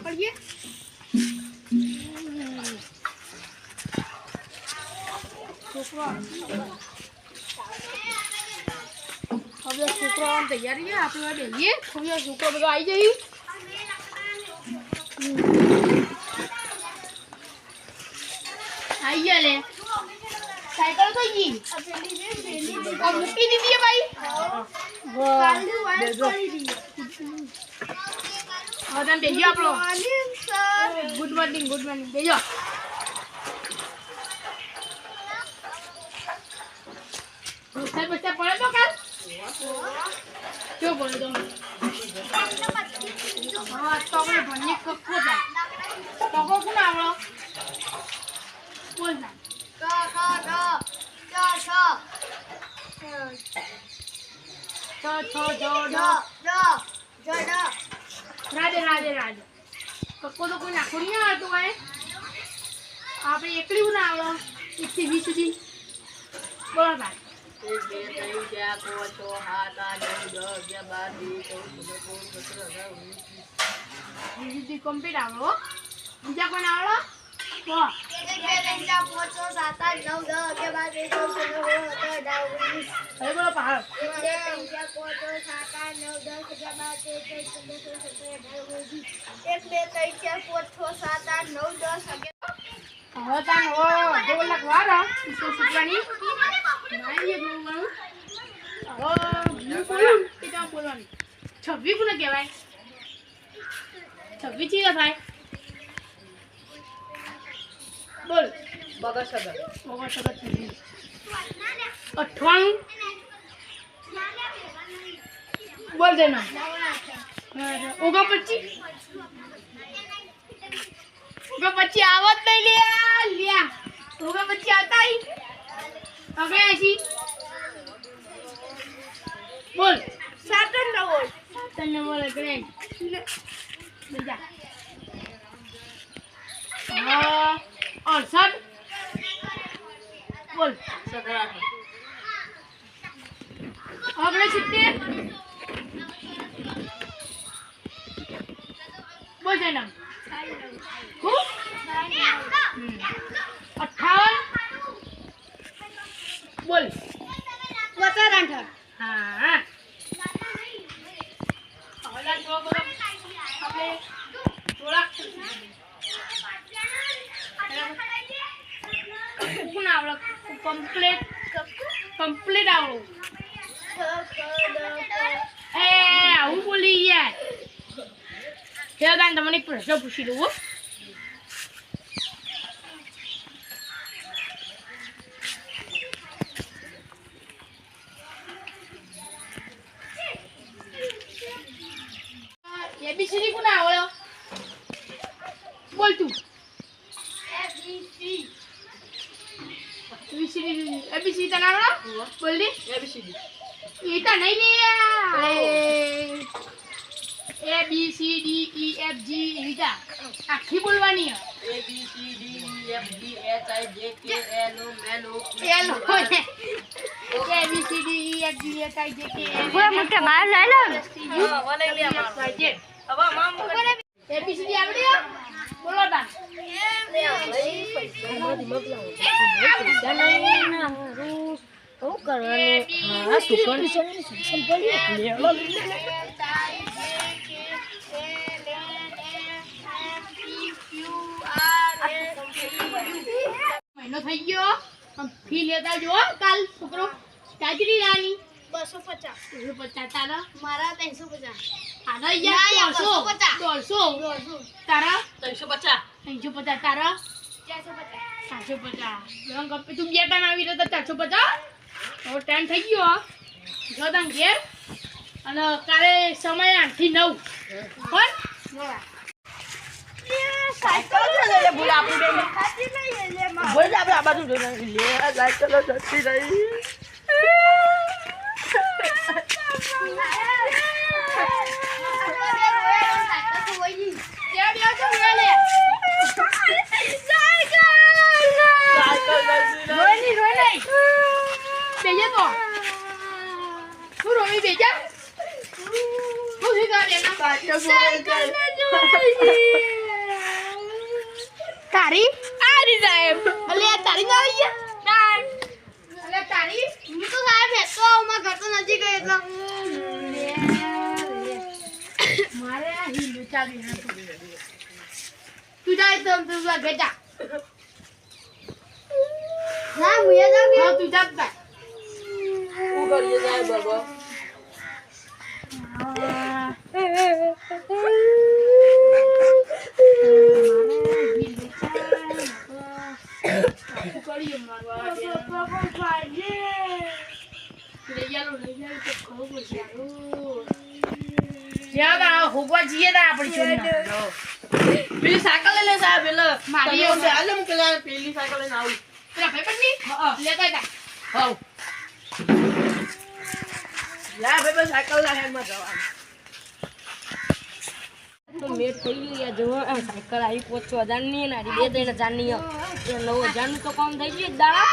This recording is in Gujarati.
કરીએ છોકરા હવે છોકરાઓની તૈયારી છે આપણે બેહીએ હવે છોકરો બધો આવી જઈએ आई ले साइकिल तो ये और मुक्की दी है भाई वाह और हम भेजिए आप लोग गुड मॉर्निंग भेजो सर बच्चा पढ़े तो कल क्यों बोले तो हाँ तो अपने भरने कब को जाए तो को ना आप लोग बोल ना राधे कक्को तो कोई नाखो नहीं आता है आप एकली ना आवड़ो 1 થી 20 સુધી બોલો ભાઈ 1 2 3 4 5 6 7 8 9 10 11 12 13 14 15 16 20 કમ્પ્લીટ આવડો બીજા કોણ આવડો તો 1 2 3 4 5 6 7 8 9 10 11 12 13 14 15 16 હવે બોલો પહાડ 1 2 3 4 5 6 7 8 9 10 11 12 13 14 15 16 17 18 19 20 હવે તાન ઓ અડધો કલાક વાર ઈસો સુટવાની નાઈએ જોવાનું બોલું કે કામ બોલવાનું 26 કોને કહેવાય 26 થી ભાઈ बोल बगा सगा 26 98 बोल देना ओगा 25 आवत नहीं लिया ओगा 25 आता ही अबे ऐसी बोल 57 बोल अगले जा हाँ 68 बोल 17 अगले 70 बोल देना 58 बोल 58 हाँ अगला जो बोलो अबे थोड़ा कौन आवड़ा कंप्लीट आवड़ो ए आऊ बोली है क्या गान तमने एक प्रश्न पूछी दो ये भी सीधी कौन आवड़ो बोल तू एबीसी ता नाम बोल दे एबीसीडी ये ता नहीं लिया A B C D E F G रीता आखी बोलवानी है A B C D E F G H I J K L ओ A B C D E F G H I J K L पूरा मोटे बाहर ले लो हां वो ले लिया अब माम ए बी सी डी आवड़ी बोलो ता મહિનો થઈ ગયો ફી લેતા જો કાલ છોકરો કાજરી રાની 250 તારા મારા 350 આના યાર 150 તારા 350 તારા 450 ગરમ કપે તું બે ટાઈમ આવી રહ્યો તો 450 હવે ટાઈમ થઈ ગયો જો તન ઘેર અને કાલે સમય 8 થી 9 કોણ સાયકલ લે બોલ આપું દે ખાતી નહીં લે બોલ આપણે આ બાજુ લે સાયકલ જતી રહી Beja. Saikal તારી આરી સાહેબ અલે તારી ના આવી ગયા અલે તારી હું તો સાહેબ હેતો આમાં ઘર તો નજીક ગઈ એટલે મારે આ હિંદુ ચાલી ના તું જાય તો તું બેટા ના મુયા જાવ કે તું જા તા હું કરીએ જાય બાબા પેલી સાયકલ લઈ લે સાહેબ એટલે મારી હાલે હું પેલા પેલી સાયકલ લઈને આવું પેલા પેપર ની લેતા જા હાઉ લા ભાઈ સાયકલ ના હેન્ડમાં જવાનું તો મેટ થઈ ગયું યાર જો સાયકલ આવી 5000 ની ને 2000 ની 9000 નું તો કામ થઈ ગયું એક દાડા